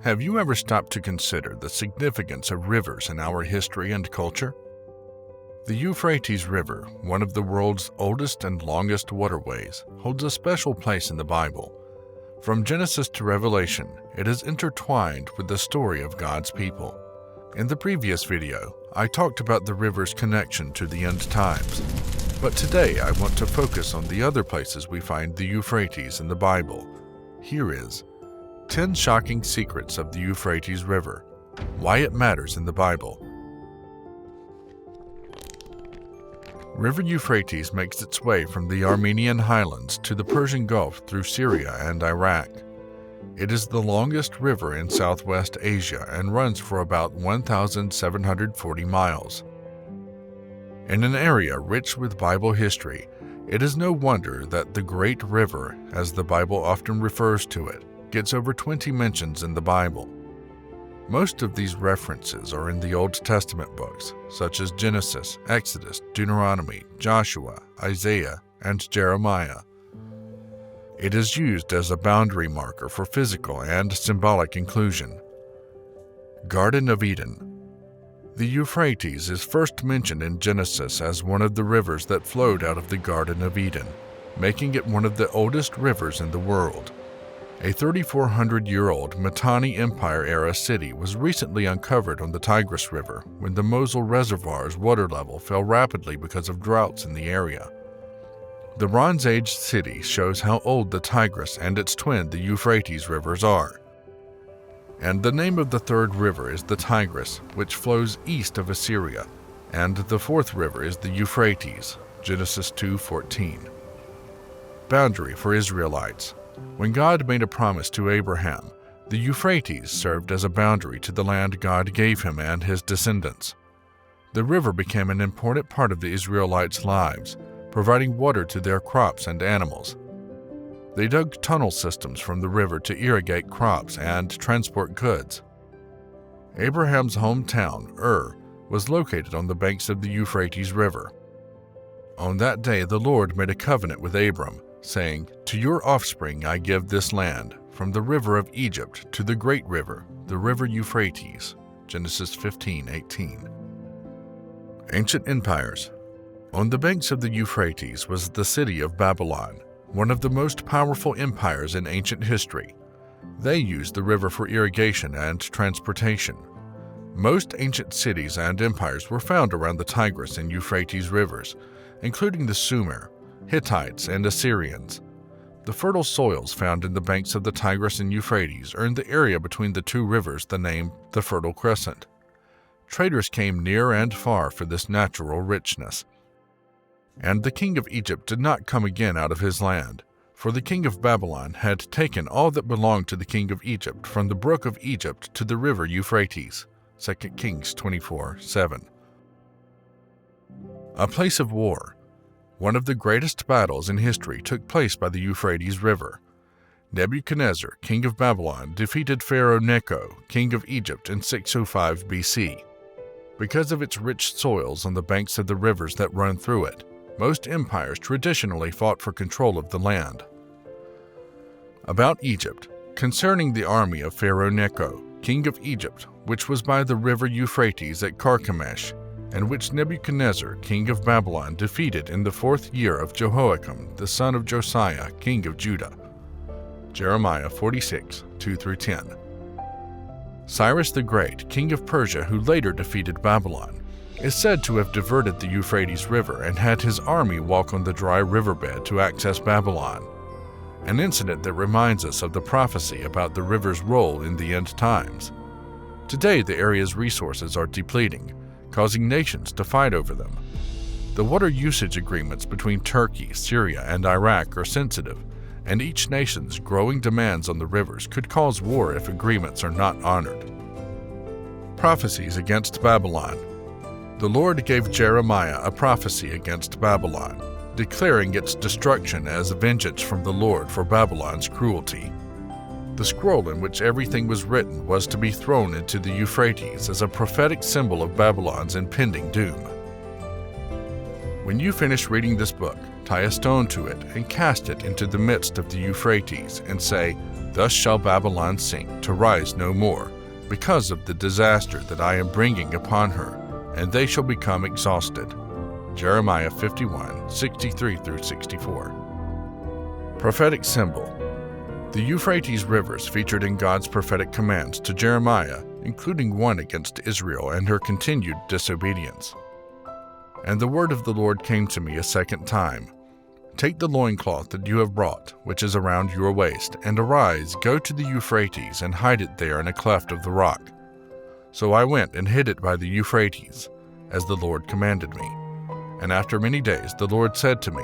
Have you ever stopped to consider the significance of rivers in our history and culture? The Euphrates River, one of the world's oldest and longest waterways, holds a special place in the Bible. From Genesis to Revelation, it is intertwined with the story of God's people. In the previous video, I talked about the river's connection to the end times. But today I want to focus on the other places we find the Euphrates in the Bible. Here is 10 shocking secrets of the Euphrates River, why it matters in the Bible. River Euphrates makes its way from the Armenian highlands to the Persian Gulf through Syria and Iraq. It is the longest river in Southwest Asia and runs for about 1,740 miles. In an area rich with Bible history, it is no wonder that the Great River, as the Bible often refers to it, gets over 20 mentions in the Bible. Most of these references are in the Old Testament books, such as Genesis, Exodus, Deuteronomy, Joshua, Isaiah, and Jeremiah. It is used as a boundary marker for physical and symbolic inclusion. Garden of Eden. The Euphrates is first mentioned in Genesis as one of the rivers that flowed out of the Garden of Eden, making it one of the oldest rivers in the world. A 3,400-year-old Mitanni Empire-era city was recently uncovered on the Tigris River when the Mosul Reservoir's water level fell rapidly because of droughts in the area. The Bronze Age city shows how old the Tigris and its twin, the Euphrates rivers, are. And the name of the third river is the Tigris, which flows east of Assyria, and the fourth river is the Euphrates, Genesis 2:14. Boundary for Israelites. When God made a promise to Abraham, the Euphrates served as a boundary to the land God gave him and his descendants. The river became an important part of the Israelites' lives, providing water to their crops and animals. They dug tunnel systems from the river to irrigate crops and transport goods. Abraham's hometown, Ur, was located on the banks of the Euphrates River. On that day the Lord made a covenant with Abram, saying, "To your offspring I give this land, from the river of Egypt to the great river, the river Euphrates." Genesis 15:18. Ancient empires. On the banks of the Euphrates was the city of Babylon, one of the most powerful empires in ancient history. They used the river for irrigation and transportation. Most ancient cities and empires were found around the Tigris and Euphrates rivers, including the Sumer, Hittites, and Assyrians. The fertile soils found in the banks of the Tigris and Euphrates earned the area between the two rivers the name the Fertile Crescent. Traders came near and far for this natural richness. And the king of Egypt did not come again out of his land, for the king of Babylon had taken all that belonged to the king of Egypt from the brook of Egypt to the river Euphrates. 2 Kings 24:7. A place of war. One of the greatest battles in history took place by the Euphrates River. Nebuchadnezzar, king of Babylon, defeated Pharaoh Necho, king of Egypt, in 605 BC. Because of its rich soils on the banks of the rivers that run through it, most empires traditionally fought for control of the land. About Egypt. Concerning the army of Pharaoh Necho, king of Egypt, which was by the river Euphrates at Carchemish, and which Nebuchadnezzar, king of Babylon, defeated in the 4th year of Jehoiakim, the son of Josiah, king of Judah. Jeremiah 46:2-10. Cyrus the Great, king of Persia, who later defeated Babylon, is said to have diverted the Euphrates River and had his army walk on the dry riverbed to access Babylon, an incident that reminds us of the prophecy about the river's role in the end times. Today, the area's resources are depleting, causing nations to fight over them. The water usage agreements between Turkey, Syria, and Iraq are sensitive, and each nation's growing demands on the rivers could cause war if agreements are not honored. Prophecies against Babylon. The Lord gave Jeremiah a prophecy against Babylon, declaring its destruction as vengeance from the Lord for Babylon's cruelty. The scroll in which everything was written was to be thrown into the Euphrates as a prophetic symbol of Babylon's impending doom. When you finish reading this book, tie a stone to it and cast it into the midst of the Euphrates and say, Thus shall Babylon sink, to rise no more, because of the disaster that I am bringing upon her, and they shall become exhausted. Jeremiah 51, 63 through 64. Prophetic symbol. The Euphrates rivers featured in God's prophetic commands to Jeremiah, including one against Israel and her continued disobedience. And the word of the Lord came to me a second time. Take the loincloth that you have brought, which is around your waist, and arise, go to the Euphrates, and hide it there in a cleft of the rock. So I went and hid it by the Euphrates, as the Lord commanded me. And after many days the Lord said to me,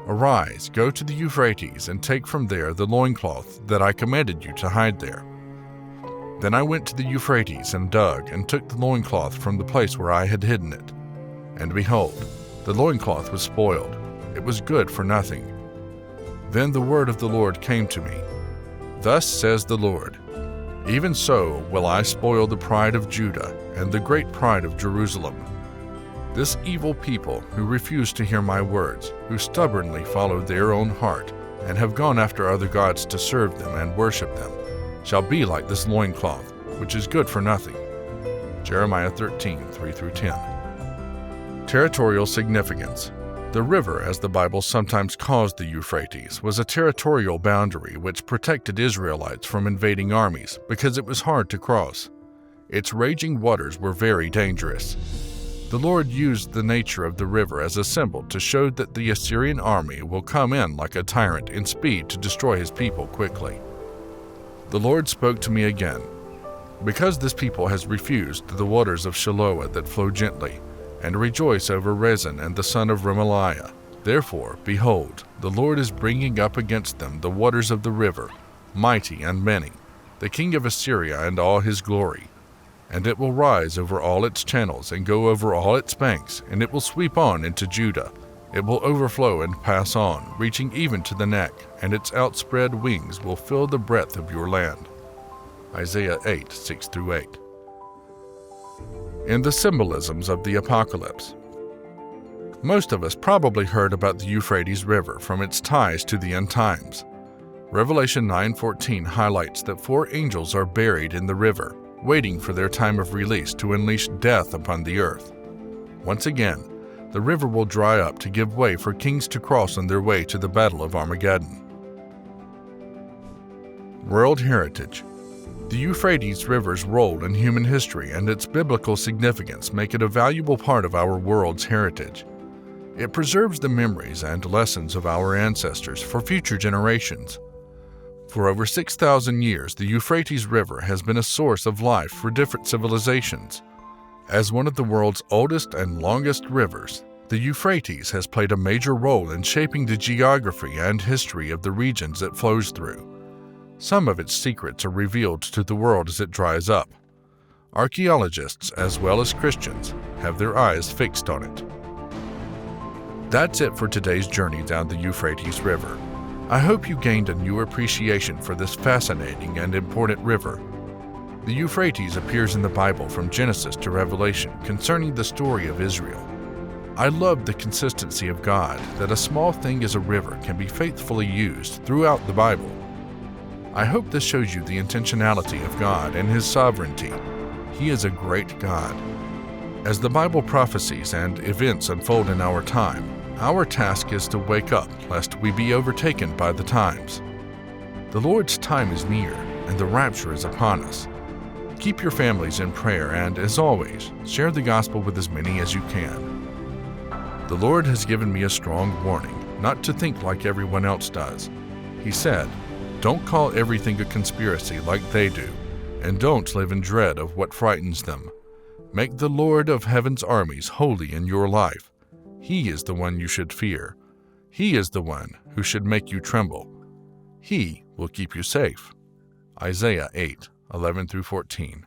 Arise, go to the Euphrates, and take from there the loincloth that I commanded you to hide there. Then I went to the Euphrates and dug, and took the loincloth from the place where I had hidden it. And behold, the loincloth was spoiled. It was good for nothing. Then the word of the Lord came to me. Thus says the Lord, Even so will I spoil the pride of Judah and the great pride of Jerusalem. This evil people who refuse to hear my words, who stubbornly follow their own heart, and have gone after other gods to serve them and worship them, shall be like this loincloth, which is good for nothing. Jeremiah 13, 3 through 10. Territorial significance. The river, as the Bible sometimes calls the Euphrates, was a territorial boundary which protected Israelites from invading armies because it was hard to cross. Its raging waters were very dangerous. The Lord used the nature of the river as a symbol to show that the Assyrian army will come in like a tyrant in speed to destroy his people quickly. The Lord spoke to me again. Because this people has refused the waters of Shiloah that flow gently, and rejoice over Rezin and the son of Remaliah. Therefore, behold, the Lord is bringing up against them the waters of the river, mighty and many, the king of Assyria and all his glory. And it will rise over all its channels and go over all its banks, and it will sweep on into Judah. It will overflow and pass on, reaching even to the neck, and its outspread wings will fill the breadth of your land. Isaiah 8, 6 through 8. In the symbolisms of the apocalypse. Most of us probably heard about the Euphrates River from its ties to the end times. Revelation 9:14 highlights that 4 angels are buried in the river, waiting for their time of release to unleash death upon the earth. Once again, the river will dry up to give way for kings to cross on their way to the Battle of Armageddon. World Heritage. The Euphrates River's role in human history and its biblical significance make it a valuable part of our world's heritage. It preserves the memories and lessons of our ancestors for future generations. For over 6,000 years, the Euphrates River has been a source of life for different civilizations. As one of the world's oldest and longest rivers, the Euphrates has played a major role in shaping the geography and history of the regions it flows through. Some of its secrets are revealed to the world as it dries up. Archaeologists, as well as Christians, have their eyes fixed on it. That's it for today's journey down the Euphrates River. I hope you gained a new appreciation for this fascinating and important river. The Euphrates appears in the Bible from Genesis to Revelation concerning the story of Israel. I love the consistency of God that a small thing as a river can be faithfully used throughout the Bible. I hope this shows you the intentionality of God and His sovereignty. He is a great God. As the Bible prophecies and events unfold in our time, our task is to wake up lest we be overtaken by the times. The Lord's time is near, and the rapture is upon us. Keep your families in prayer and, as always, share the gospel with as many as you can. The Lord has given me a strong warning not to think like everyone else does. He said, "Don't call everything a conspiracy like they do, and don't live in dread of what frightens them. Make the Lord of heaven's armies holy in your life. He is the one you should fear. He is the one who should make you tremble. He will keep you safe." Isaiah 8, 11 through 14.